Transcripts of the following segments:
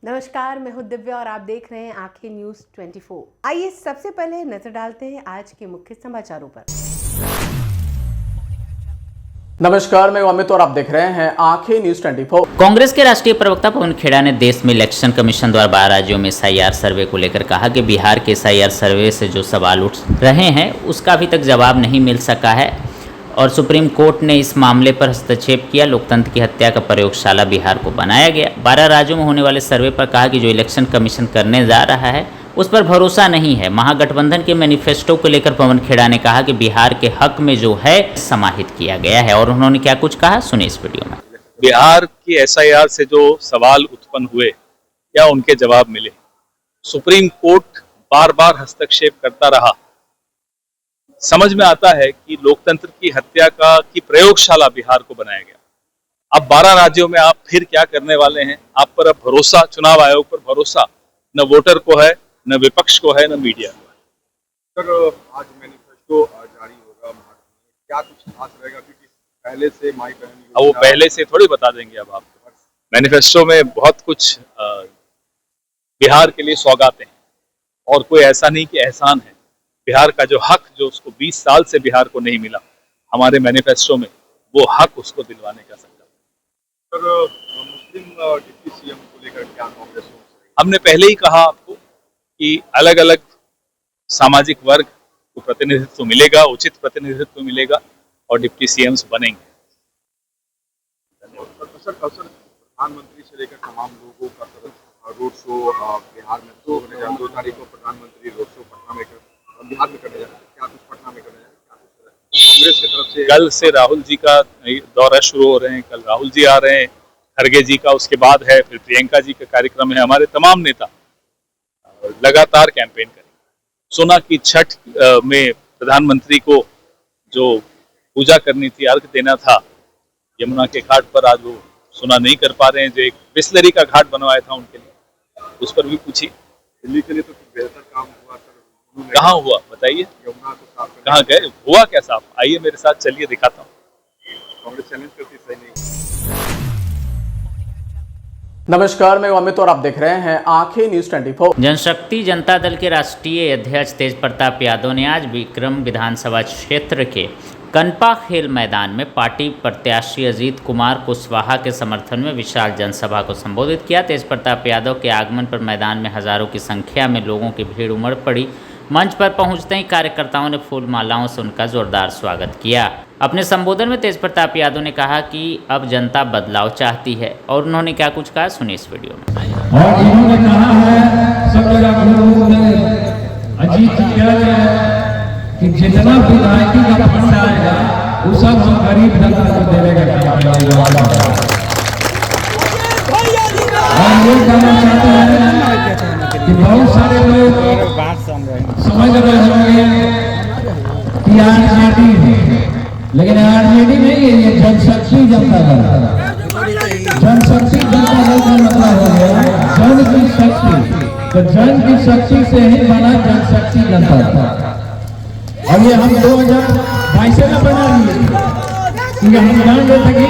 नमस्कार, मैं हूं दिव्या और आप देख रहे हैं आंखें न्यूज 24। आइए सबसे पहले नजर डालते हैं आज के मुख्य समाचारों पर। नमस्कार, मैं अमित और आप देख रहे हैं आंखें न्यूज 24। कांग्रेस के राष्ट्रीय प्रवक्ता पवन खेड़ा ने देश में इलेक्शन कमीशन द्वारा 12 राज्यों में SIR सर्वे को लेकर कहा कि बिहार के SIR सर्वे से जो सवाल उठ रहे हैं उसका अभी तक जवाब नहीं मिल सका है और सुप्रीम कोर्ट ने इस मामले पर हस्तक्षेप किया। लोकतंत्र की हत्या का प्रयोगशाला बिहार को बनाया गया। 12 राज्यों में होने वाले सर्वे पर कहा कि जो इलेक्शन कमीशन करने जा रहा है उस पर भरोसा नहीं है। महागठबंधन के मैनिफेस्टो को लेकर पवन खेड़ा ने कहा कि बिहार के हक में जो है समाहित किया गया है और उन्होंने क्या कुछ कहा, सुनिए इस वीडियो में। बिहार की SIR से जो सवाल उत्पन्न हुए या उनके जवाब मिले, सुप्रीम कोर्ट बार बार हस्तक्षेप करता रहा। समझ में आता है कि लोकतंत्र की हत्या की प्रयोगशाला बिहार को बनाया गया। अब 12 राज्यों में आप फिर क्या करने वाले हैं? आप पर अब भरोसा, चुनाव आयोग पर भरोसा न वोटर को है, न विपक्ष को है, न मीडिया को है। सर, आज मैनिफेस्टो जारी होगा, क्या कुछ खास रहेगा? क्योंकि पहले से माई बहन, अब वो पहले से थोड़ी बता देंगे। अब आपको मैनिफेस्टो में बहुत कुछ बिहार के लिए सौगातें हैं और कोई ऐसा नहीं कि एहसान है। बिहार का जो हक, जो उसको 20 साल से बिहार को नहीं मिला, हमारे मैनिफेस्टो में वो हक उसको दिलवाने का संकल्प। सर, मुस्लिम डिप्टी CM को लेकर क्या कांग्रेस? हमने पहले ही कहा आपको कि अलग अलग सामाजिक वर्ग को प्रतिनिधित्व मिलेगा, उचित प्रतिनिधित्व मिलेगा और डिप्टी CMs बनेंगे। सर, प्रधानमंत्री से लेकर तमाम लोगों का रोड शो बिहार में 2 तारीख को प्रधानमंत्री रोड शो पटना में बिहार में करने जा रहे हैं। क्या कुछ पटना में करने जा रहे हैं? कांग्रेस की तरफ से कल से राहुल जी का दौरा शुरू हो रहे हैं। कल राहुल जी आ रहे हैं, खड़गे जी का उसके बाद है, फिर प्रियंका जी का कार्यक्रम है। हमारे तमाम नेता लगातार कैंपेन करेंगे। सुना कि छठ में प्रधानमंत्री को जो पूजा करनी थी, अर्घ देना था यमुना के घाट पर, आज वो सुना नहीं कर पा रहे हैं। जो एक बिस्लरी का घाट बनवाया था उनके लिए, उस पर भी पूछिए। दिल्ली के लिए तो बेहतर काम हुआ सर। कहाँ हुआ बताइए? यमुना को साफ करने कहाँ गए? हुआ क्या साफ? आइए मेरे साथ, चलिए दिखाता हूँ। कांग्रेस चैलेंज करती सही नहीं। नमस्कार, मैं अमित और आप देख रहे हैं आंखें न्यूज 24। जनशक्ति जनता दल के राष्ट्रीय अध्यक्ष तेज प्रताप यादव ने आज विक्रम विधानसभा क्षेत्र के कनपा खेल मैदान में पार्टी प्रत्याशी अजीत कुमार कुशवाहा के समर्थन में विशाल जनसभा को संबोधित किया। तेज प्रताप यादव के आगमन पर मैदान में हजारों की संख्या में लोगों की भीड़ उमड़ पड़ी। मंच पर पहुंचते ही कार्यकर्ताओं ने फूल मालाओं से उनका जोरदार स्वागत किया। अपने संबोधन में तेज प्रताप यादव ने कहा कि अब जनता बदलाव चाहती है और उन्होंने क्या कुछ कहा, सुनिए इस वीडियो में। और इन्होंने कहा है, सब जगह अजीत जी कह रहे हैं कि जितना विधायकी का फंड आएगा वो सब हम गरीब जनता को देने का काम करेंगे। और ये कहना चाहते हैं कि बहुत सारे लोग समझ रहे होंगे कि RJD है, लेकिन RJD नहीं है, ये जनशक्ति जनता दल। जनशक्ति जनता दल का मतलब हो गया जन की शक्ति। तो जन की शक्ति से ही बना जनशक्ति जनता दल। और ये हम 2022 में बना लिए, क्योंकि हम जान रहे थे कि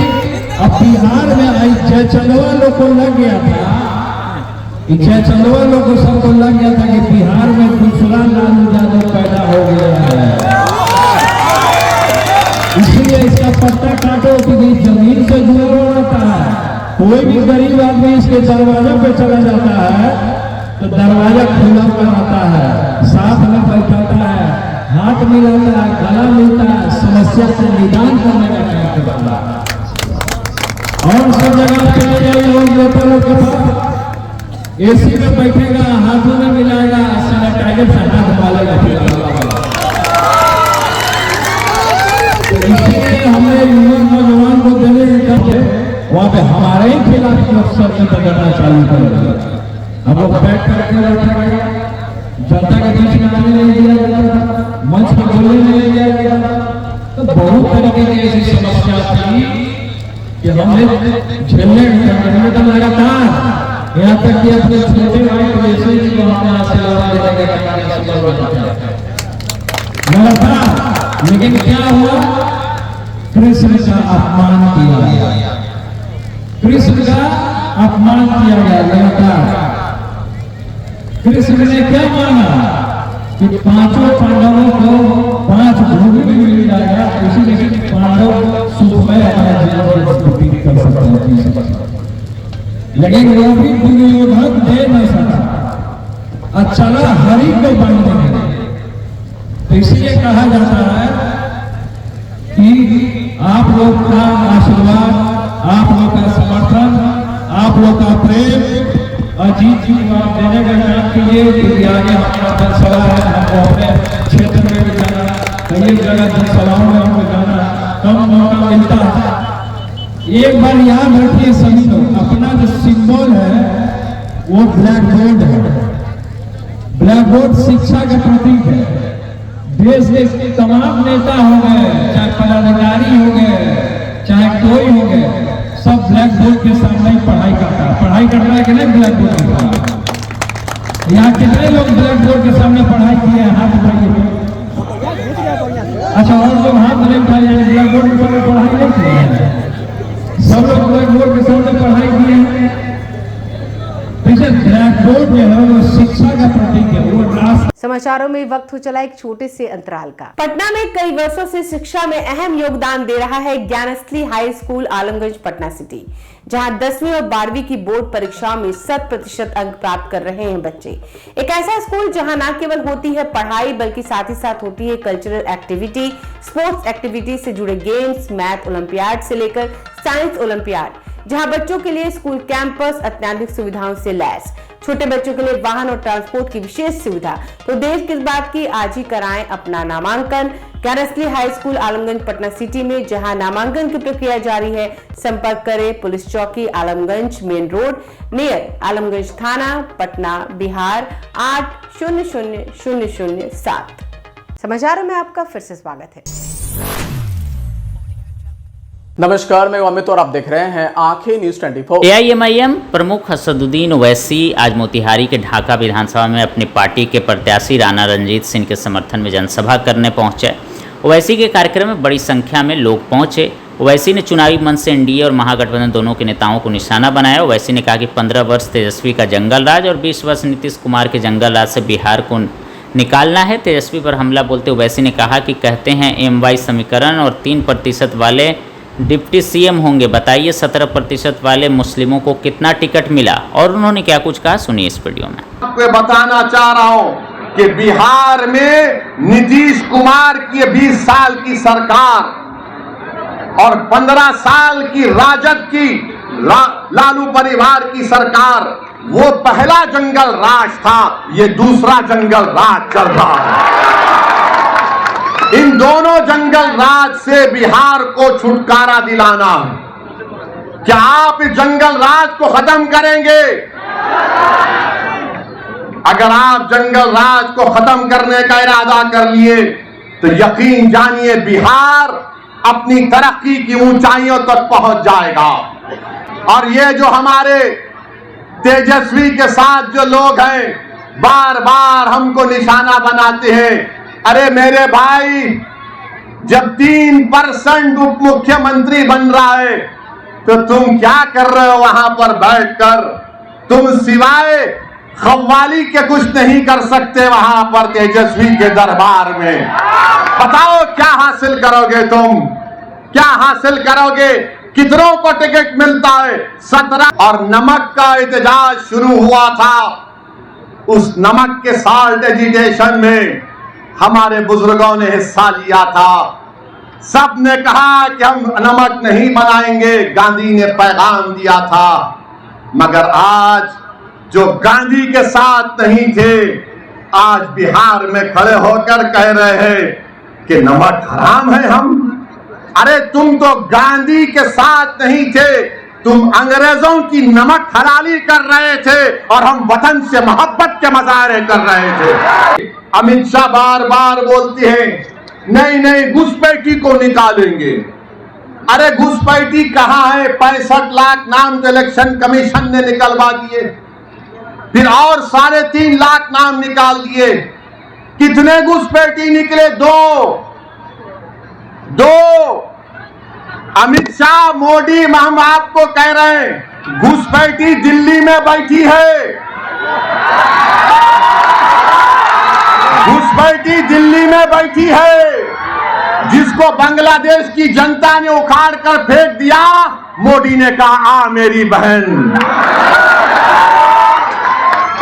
अब बिहार में जयचंदवा लोग को लग गया था, जयचंदवा लोग को सबको लग गया था कि बिहार में दूसरा लालू यादव पैदा हो गया है। इसलिए इसका पत्ता काटो, क्योंकि जमीन से जुड़ा रहता है। कोई भी गरीब आदमी इसके दरवाजे पे चला जाता है तो दरवाजा खुला हुआ रहता है, साथ में बैठाता है, हाथ मिलाता है, गला मिलता है, समस्या से निदान करने का काम करता है। और सब जगह चले जाइए लोग नेताओं के पास, AC में बैठेगा, हाथों में मिलाएगा, सैनिटाइजर से हाथ डालेगा। इसलिए हमें नौजवान को देने करके वहाँ पे हमारे ही खिलाफ अफसर में बदलना चालू करेगा। हम लोग बैठ करके बैठेगा, जनता के बीच में आने नहीं दिया जाता, मंच पर बोलने नहीं दिया जाता। तो बहुत तरीके की ऐसी समस्या थी कि हमने झेलने तो लगातार, यहाँ तक कि अपने छोटे भाई वैसे ही हमने लगातार। लेकिन क्या हुआ? कृष्ण का अपमान किया, कृष्ण का अपमान किया गया लगातार। कृष्ण ने क्या माना कि पांचों पांडवों को 5 भूमि में मिल जाएगा, इसीलिए पांडव सुख में अपना जीवन व्यतीत कर सकते हैं। लेकिन वो भी दुर्योधन दे न सका, अच्छा हरि को बांधने के लिए। तो इसलिए कहा जाता है कि आप लोग का आशीर्वाद, आप लोग का समर्थन, आप लोग का प्रेम अजीत जी को आप देने का काम कीजिए, क्योंकि आगे हमारा जनसभा है, हमको अपने क्षेत्र में भी जाना, कई जगह जनसभाओं में हमको जाना कम मौका मिलता है। एक बार याद रखिए सभी लोग, अपना जो सिंबल है वो ब्लैक बोर्ड है। ब्लैक बोर्ड शिक्षा का प्रतीक है। देश के तमाम नेता हो गए, चाहे पदाधिकारी हो गए, चाहे कोई हो गए, सब ब्लैक बोर्ड के सामने ही पढ़ाई करता है। पढ़ाई करना है कि नहीं ब्लैक बोर्ड के सामने? यहाँ कितने लोग ब्लैक बोर्ड के सामने पढ़ाई किए हैं? हाथ उठाइए। अच्छा, और लोग हाथ नहीं उठाए, ब्लैक बोर्ड के सामने पढ़ाई नहीं किए हैं? सब लोग ब्लैक बोर्ड के सामने पढ़ाई किए हैं। ब्लैक बोर्ड जो है वो शिक्षा का प्रतीक है, वो रास्ता। समाचारों में वक्त हो चला एक छोटे से अंतराल का। पटना में कई वर्षों से शिक्षा में अहम योगदान दे रहा है Gyansthali high school Alamganj Patna city, जहां 10वीं और 12वीं की बोर्ड परीक्षाओं में 100% अंक प्राप्त कर रहे हैं बच्चे। एक ऐसा स्कूल जहां न केवल होती है पढ़ाई, बल्कि साथ ही साथ होती है कल्चरल एक्टिविटी, स्पोर्ट्स एक्टिविटी से जुड़े गेम्स, मैथ ओलंपियाड से लेकर साइंस ओलंपियाड, जहां बच्चों के लिए स्कूल कैंपस अत्याधुनिक सुविधाओं से लैस, छोटे बच्चों के लिए वाहन और ट्रांसपोर्ट की विशेष सुविधा। तो देर किस बात की, आज ही कराएं अपना नामांकन Gyansthali high school Alamganj Patna city में, जहां नामांकन की प्रक्रिया जारी है। संपर्क करें पुलिस चौकी Alamganj main road near Alamganj थाना पटना बिहार 800007। समाचारों में आपका फिर से स्वागत है। नमस्कार, मैं अमित और आप देख रहे हैं आंखें न्यूज 24। AIMIM प्रमुख असदुद्दीन ओवैसी आज मोतिहारी के ढाका विधानसभा में अपनी पार्टी के प्रत्याशी राणा रणजीत सिंह के समर्थन में जनसभा करने पहुंचे। ओवैसी के कार्यक्रम में बड़ी संख्या में लोग पहुंचे। ओवैसी ने चुनावी मंच से एनडीए और महागठबंधन दोनों के नेताओं को निशाना बनाया। ओवैसी ने कहा कि 15 वर्ष तेजस्वी का जंगल राज और 20 वर्ष नीतीश कुमार के जंगल राज से बिहार को निकालना है। तेजस्वी पर हमला बोलते ओवैसी ने कहा कि कहते हैं MY समीकरण और 3% वाले डिप्टी CM होंगे, बताइए 17% वाले मुस्लिमों को कितना टिकट मिला, और उन्होंने क्या कुछ कहा, सुनिए इस वीडियो में। आपको बताना चाह रहा हूं कि बिहार में नीतीश कुमार की 20 साल की सरकार और 15 साल की राजद की लालू परिवार की सरकार, वो पहला जंगल राज था, ये दूसरा जंगल राज चल रहा है। इन दोनों जंगल राज से बिहार को छुटकारा दिलाना है। क्या आप इस जंगल राज को खत्म करेंगे? अगर आप जंगल राज को खत्म करने का इरादा कर लिए तो यकीन जानिए बिहार अपनी तरक्की की ऊंचाइयों तक पहुंच जाएगा। और ये जो हमारे तेजस्वी के साथ जो लोग हैं, बार बार हमको निशाना बनाते हैं। अरे मेरे भाई, जब 3% उप मुख्यमंत्री बन रहा है तो तुम क्या कर रहे हो वहां पर बैठकर? तुम सिवाय खव्वाली के कुछ नहीं कर सकते वहां पर तेजस्वी के दरबार में। बताओ क्या हासिल करोगे तुम? क्या हासिल करोगे? कितनों को टिकट मिलता है? 17। और नमक का एहतजाज शुरू हुआ था, उस नमक के साल्ट एजिटेशन में हमारे बुजुर्गों ने हिस्सा लिया था। सब ने कहा कि हम नमक नहीं बनाएंगे, गांधी ने पैगाम दिया था। मगर आज जो गांधी के साथ नहीं थे, आज बिहार में खड़े होकर कह रहे हैं कि नमक हराम है। हम अरे तुम तो गांधी के साथ नहीं थे, तुम अंग्रेजों की नमक हलाली कर रहे थे और हम वतन से मोहब्बत के मुजाहरे कर रहे थे। अमित शाह बार बार बोलते हैं नहीं नहीं घुसपैठी को निकालेंगे। अरे घुसपैठी कहां है? 65 लाख नाम तो इलेक्शन कमीशन ने निकलवा दिए, फिर और 3.5 लाख नाम निकाल दिए। कितने घुसपैठी निकले? दो। अमित शाह, मोदी, हम आपको कह रहे हैं, घुसपैठी दिल्ली में बैठी है, घुसपैठी दिल्ली में बैठी है, जिसको बांग्लादेश की जनता ने उखाड़ कर फेंक दिया। मोदी ने कहा आ मेरी बहन,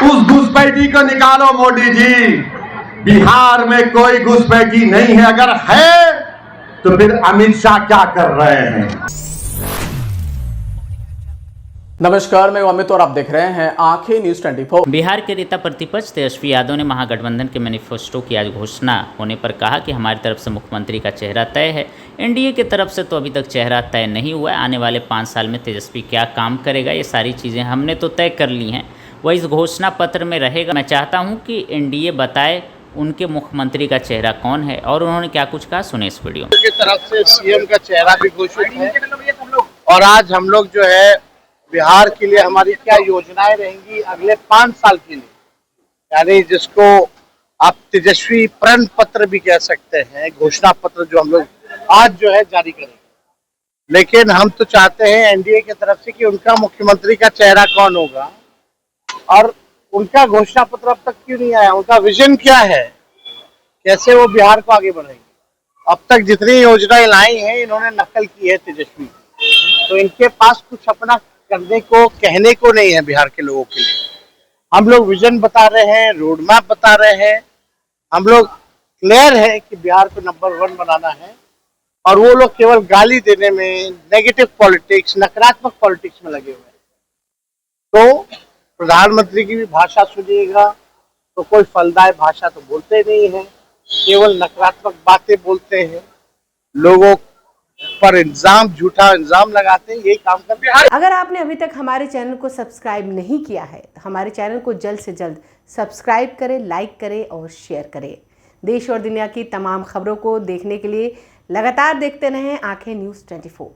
उस घुसपैठी को निकालो मोदी जी। बिहार में कोई घुसपैठी नहीं है, अगर है तो फिर अमित शाह क्या कर रहे हैं। नमस्कार, मैं अमित और आप देख रहे हैं आंखें न्यूज 24। बिहार के नेता प्रतिपक्ष तेजस्वी यादव ने महागठबंधन के मैनिफेस्टो की आज घोषणा होने पर कहा कि हमारी तरफ से मुख्यमंत्री का चेहरा तय है। एनडीए की तरफ से तो अभी तक चेहरा तय नहीं हुआ है। आने वाले 5 साल में तेजस्वी क्या काम करेगा, ये सारी चीज़ें हमने तो तय कर ली हैं, वह इस घोषणा पत्र में रहेगा। मैं चाहता हूँ कि एनडीए बताए उनके मुख्यमंत्री का चेहरा कौन है और उन्होंने क्या कुछ कहा, सुने इस वीडियो में। की तरफ से सीएम का चेहरा भी घोषित है और आज हम लोग जो है बिहार के लिए हमारी क्या योजनाएं रहेंगी अगले 5 साल के लिए, यानी जिसको आप तेजस्वी प्रण पत्र भी कह सकते हैं, घोषणा पत्र जो हम लोग आज जो है जारी करेंगे। लेकिन हम तो चाहते हैं एनडीए की तरफ से कि उनका मुख्यमंत्री का चेहरा कौन होगा और उनका घोषणा पत्र अब तक क्यों नहीं आया, उनका विजन क्या है, कैसे वो बिहार को आगे बढ़ाएंगे। अब तक जितनी योजनाएं लाई हैं इन्होंने नकल की है तेजस्वी, तो इनके पास कुछ अपना करने को कहने को नहीं है बिहार के लोगों के लिए। हम लोग विजन बता रहे हैं, रोड मैप बता रहे हैं, हम लोग क्लियर है कि बिहार को नंबर 1 बनाना है और वो लोग केवल गाली देने में, नेगेटिव पॉलिटिक्स, नकारात्मक पॉलिटिक्स में लगे हुए हैं। तो प्रधानमंत्री की भी भाषा सुनिएगा तो कोई फलदायक भाषा तो बोलते नहीं है, केवल नकारात्मक बातें बोलते हैं, लोगों पर झूठा इल्जाम लगाते हैं, यही काम करते हैं। अगर आपने अभी तक हमारे चैनल को सब्सक्राइब नहीं किया है तो हमारे चैनल को जल्द से जल्द सब्सक्राइब करें, लाइक करें और शेयर करें। देश और दुनिया की तमाम खबरों को देखने के लिए लगातार देखते रहें आंखें न्यूज़ 24।